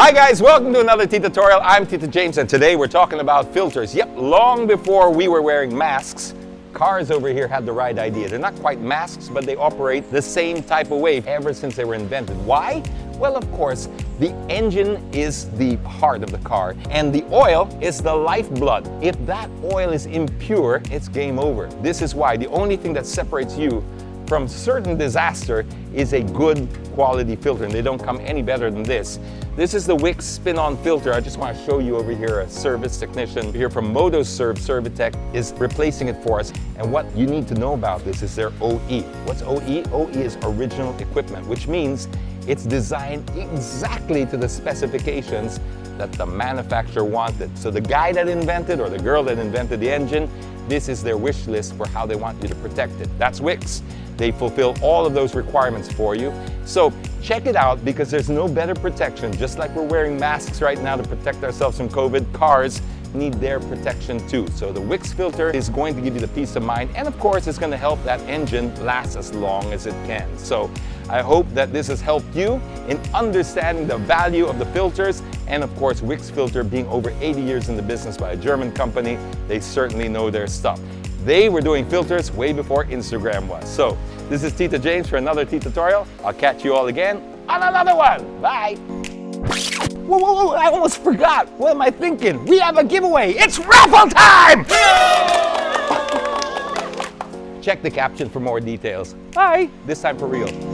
Hi guys, welcome to another TITOTORIAL. I'm Tito James and today we're talking about filters. Yep, long before we were wearing masks, cars over here had the right idea. They're not quite masks, but they operate the same type of way ever since they were invented. Why? Well, of course, the engine is the heart of the car and the oil is the lifeblood. If that oil is impure, it's game over. This is why the only thing that separates you from certain disaster is a good quality filter, and they don't come any better than this. This is the WIX spin-on filter. I just want to show you over here a service technician here from MotoServe Servitech is replacing it for us. And what you need to know about this is their OE. What's OE? OE is original equipment, which means it's designed exactly to the specifications that the manufacturer wanted. So the guy that invented or the girl that invented the engine, this is their wish list for how they want you to protect it. That's WIX. They fulfill all of those requirements for you. So check it out because there's no better protection. Just like we're wearing masks right now to protect ourselves from COVID, cars need their protection too. So the WIX filter is going to give you the peace of mind, and of course it's going to help that engine last as long as it can. So I hope that this has helped you in understanding the value of the filters, and of course WIX Filter being over 80 years in the business by a German company, they certainly know their stuff. They were doing filters way before Instagram was. So this is Tito James for another TITOTORIAL. I'll catch you all again on another one. Bye. Whoa, I almost forgot. What am I thinking? We have a giveaway. It's raffle time! Check the caption for more details. Bye. This time for real.